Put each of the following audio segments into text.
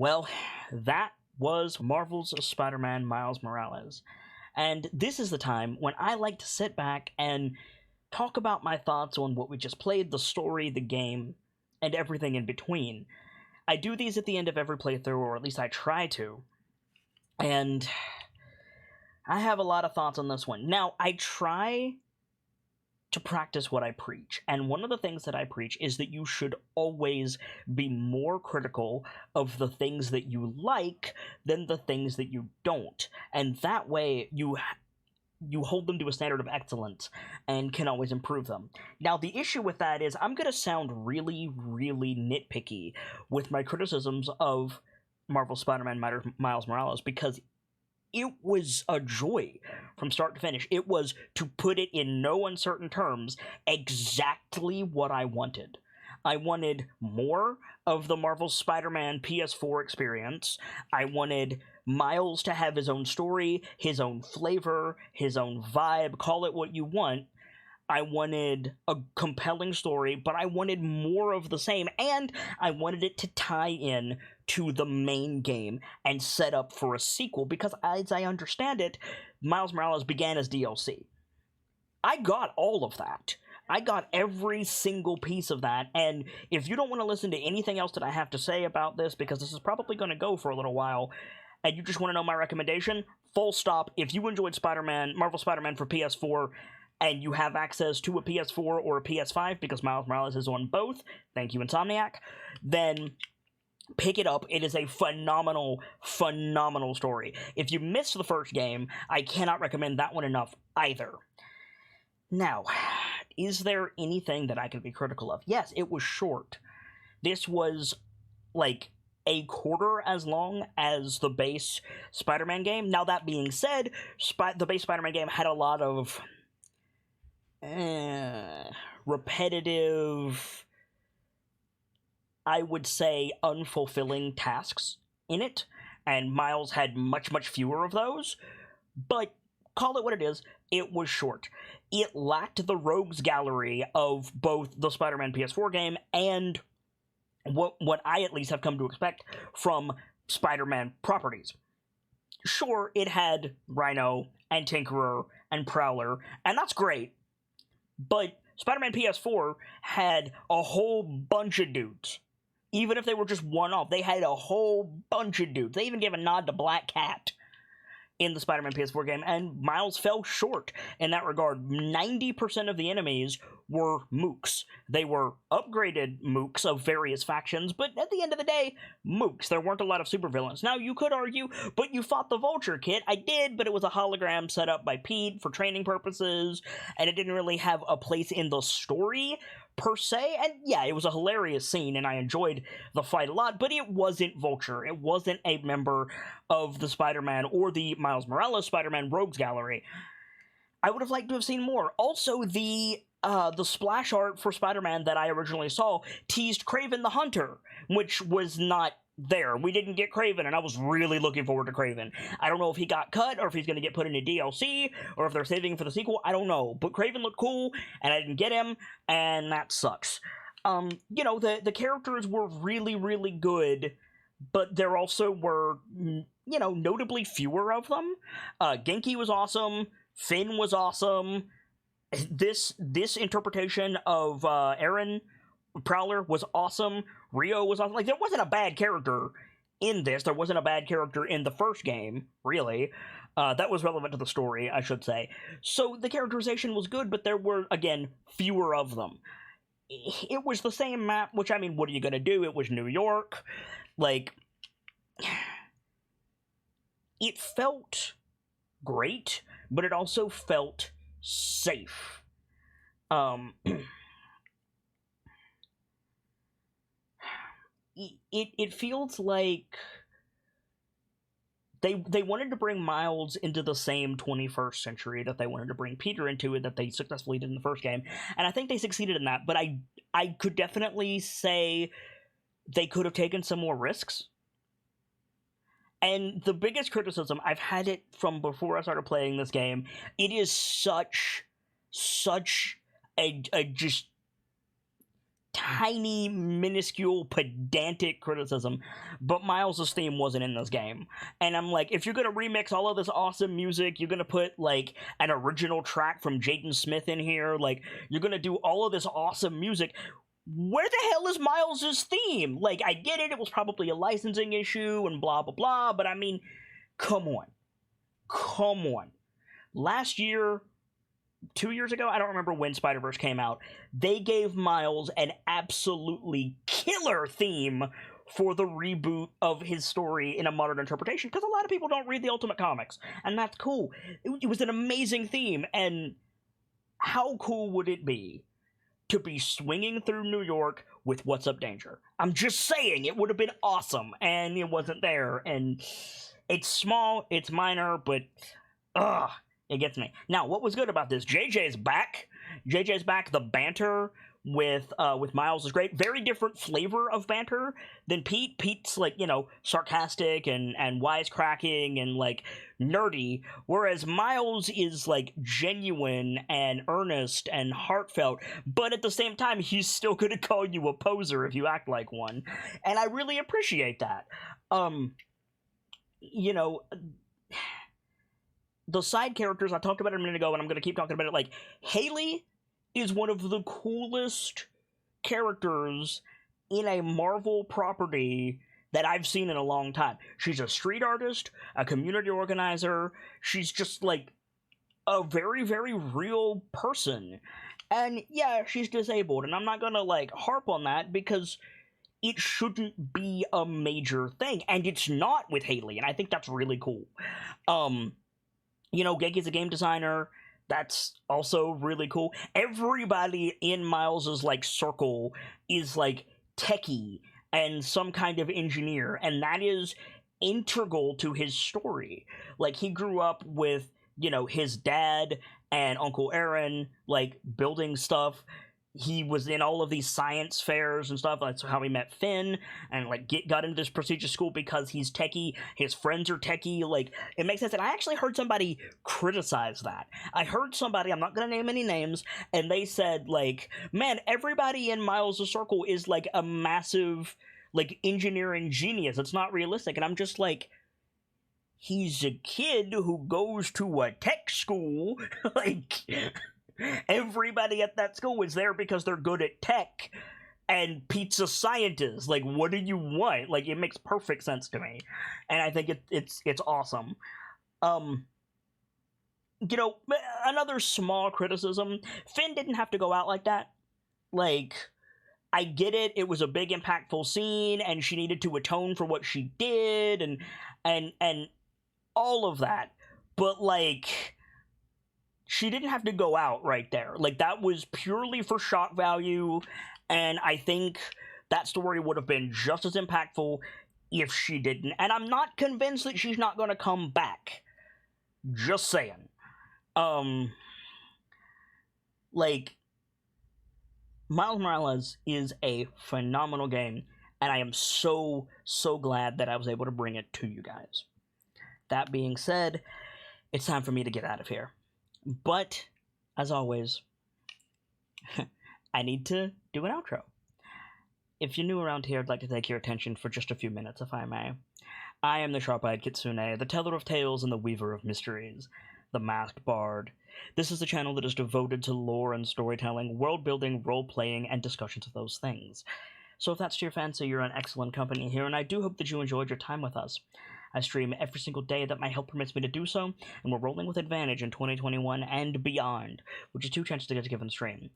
Well, that was Marvel's Spider-Man Miles Morales. And this is the time when I like to sit back and talk about my thoughts on what we just played, the story, the game, and everything in between. I do these at the end of every playthrough, or at least I try to. And I have a lot of thoughts on this one. Now, I try to practice what I preach. And one of the things that I preach is that you should always be more critical of the things that you like than the things that you don't. And that way you hold them to a standard of excellence and can always improve them. Now, the issue with that is I'm going to sound really, really nitpicky with my criticisms of Marvel Spider-Man Miles Morales because it was a joy from start to finish. It was, to put it in no uncertain terms, exactly what I wanted. I wanted more of the Marvel Spider-Man PS4 experience. I wanted Miles to have his own story, his own flavor, his own vibe, call it what you want. I wanted a compelling story, but I wanted more of the same, and I wanted it to tie in to the main game and set up for a sequel, because as I understand it, Miles Morales began as DLC. I got all of that. I got every single piece of that, and if you don't want to listen to anything else that I have to say about this, because this is probably going to go for a little while, and you just want to know my recommendation, full stop. If you enjoyed Marvel Spider-Man for PS4, and you have access to a PS4 or a PS5, because Miles Morales is on both, thank you Insomniac, then pick it up. It is a phenomenal, phenomenal story. If you missed the first game, I cannot recommend that one enough either. Now, is there anything that I could be critical of? Yes, it was short. This was like a quarter as long as the base Spider-Man game. Now, that being said, the base Spider-Man game had a lot of repetitive, I would say unfulfilling tasks in it, and Miles had much, much fewer of those, but call it what it is, it was short. It lacked the rogues gallery of both the Spider-Man PS4 game and what I at least have come to expect from Spider-Man properties. Sure, it had Rhino and Tinkerer and Prowler, and that's great, but Spider-Man PS4 had a whole bunch of dudes. Even if they were just one-off, they had a whole bunch of dudes. They even gave a nod to Black Cat in the Spider-Man PS4 game, and Miles fell short in that regard. 90% of the enemies were mooks. They were upgraded mooks of various factions, but at the end of the day, mooks. There weren't a lot of supervillains. Now, you could argue, but you fought the Vulture, kid. I did, but it was a hologram set up by Pete for training purposes, and it didn't really have a place in the story per se. And yeah, it was a hilarious scene, and I enjoyed the fight a lot, but it wasn't Vulture. It wasn't a member of the Spider-Man or the Miles Morales Spider-Man Rogues Gallery. I would have liked to have seen more. Also, the splash art for Spider-Man that I originally saw teased Kraven the Hunter, which was not there. We didn't get Kraven, and I was really looking forward to Kraven. I don't know if he got cut, or if he's going to get put into DLC, or if they're saving him for the sequel. I don't know. But Kraven looked cool, and I didn't get him, and that sucks. The characters were really, really good, but there also were, notably fewer of them. Genki was awesome. Finn was awesome. This interpretation of Aaron Prowler was awesome. Rio was awesome. Like, there wasn't a bad character in this. There wasn't a bad character in the first game, really. That was relevant to the story, I should say. So the characterization was good, but there were, again, fewer of them. It was the same map, which, I mean, what are you going to do? It was New York. Like, it felt great, but it also felt safe. It feels like they wanted to bring Miles into the same 21st century that they wanted to bring Peter into, and that they successfully did in the first game, and I think they succeeded in that, but I could definitely say they could have taken some more risks. And the biggest criticism, I've had it from before I started playing this game, it is such a just tiny, minuscule, pedantic criticism, but Miles's theme wasn't in this game. And I'm like, if you're gonna remix all of this awesome music, you're gonna put like an original track from Jaden Smith in here, like you're gonna do all of this awesome music. Where the hell is Miles's theme? Like, I get it, it was probably a licensing issue and blah blah blah, but I mean, come on. Come on. Last year, 2 years ago, I don't remember when Spider-Verse came out, they gave Miles an absolutely killer theme for the reboot of his story in a modern interpretation, because a lot of people don't read the Ultimate Comics, and that's cool. It was an amazing theme, and how cool would it be to be swinging through New York with What's Up Danger? I'm just saying, it would have been awesome, and it wasn't there, and it's small, it's minor, but ugh, it gets me. Now, what was good about this? JJ's back. JJ's back. The banter with Miles is great. Very different flavor of banter than Pete. Pete's like, you know, sarcastic and wisecracking and like nerdy, whereas Miles is like genuine and earnest and heartfelt, but at the same time he's still gonna call you a poser if you act like one. And I really appreciate that. You know, the side characters, I talked about it a minute ago, and I'm going to keep talking about it. Like, Haley is one of the coolest characters in a Marvel property that I've seen in a long time. She's a street artist, a community organizer. She's just, like, a very, very real person. And, yeah, she's disabled, and I'm not going to, like, harp on that, because it shouldn't be a major thing. And it's not with Haley, and I think that's really cool. You know, Genki's a game designer. That's also really cool. Everybody in Miles's, like, circle is, like, techie and some kind of engineer, and that is integral to his story. Like, he grew up with, you know, his dad and Uncle Aaron, like, building stuff. He was in all of these science fairs and stuff. That's how he met Finn, and like got into this prestigious school because he's techie. His friends are techie. Like, it makes sense. And I actually heard somebody criticize that. I heard somebody, I'm not gonna name any names, and they said, like, man, everybody in Miles' circle is like a massive, like, engineering genius. It's not realistic. And I'm just like, he's a kid who goes to a tech school. Like, everybody at that school is there because they're good at tech, and Pete's a scientist. Like, what do you want? Like, it makes perfect sense to me, and I think it's awesome. You know, another small criticism: Finn didn't have to go out like that. Like, I get it; it was a big, impactful scene, and she needed to atone for what she did, and all of that. But like, she didn't have to go out right there. Like, that was purely for shock value, and I think that story would have been just as impactful if she didn't. And I'm not convinced that she's not going to come back. Just saying. Like, Miles Morales is a phenomenal game, and I am so, so glad that I was able to bring it to you guys. That being said, it's time for me to get out of here. But, as always, I need to do an outro. If you're new around here, I'd like to take your attention for just a few minutes, if I may. I am the Sharp-Eyed Kitsune, the teller of tales and the weaver of mysteries, the masked bard. This is the channel that is devoted to lore and storytelling, world-building, role-playing, and discussions of those things. So if that's to your fancy, you're in excellent company here, and I do hope that you enjoyed your time with us. I stream every single day that my health permits me to do so, and we're rolling with advantage in 2021 and beyond, which is 2 chances to get a given stream.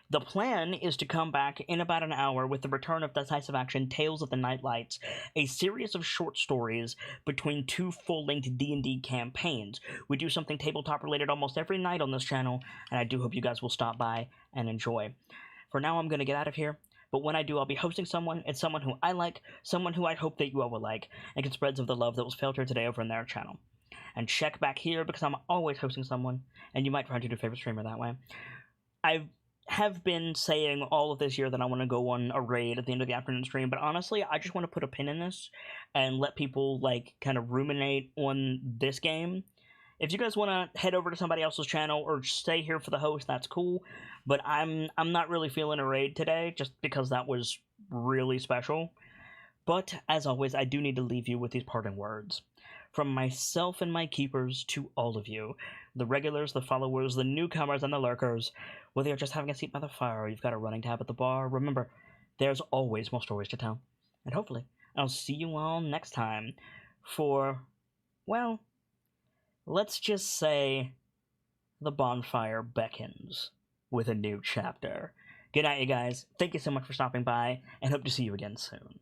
The plan is to come back in about an hour with the return of Decisive Action Tales of the Night Lights, a series of short stories between 2 full-length D&D campaigns. We do something tabletop-related almost every night on this channel, and I do hope you guys will stop by and enjoy. For now, I'm going to get out of here. But when I do, I'll be hosting someone. It's someone who I like, someone who I hope that you all will like, and can spread some of the love that was felt here today over in their channel. And check back here, because I'm always hosting someone, and you might find your favorite streamer that way. I have been saying all of this year that I want to go on a raid at the end of the afternoon stream, but honestly, I just want to put a pin in this, and let people, like, kind of ruminate on this game. If you guys want to head over to somebody else's channel or stay here for the host, that's cool. But I'm not really feeling a raid today, just because that was really special. But as always, I do need to leave you with these parting words. From myself and my keepers to all of you, the regulars, the followers, the newcomers, and the lurkers, whether you're just having a seat by the fire or you've got a running tab at the bar, remember, there's always more stories to tell. And hopefully, I'll see you all next time for, well, let's just say the bonfire beckons with a new chapter. Good night, you guys. Thank you so much for stopping by, and hope to see you again soon.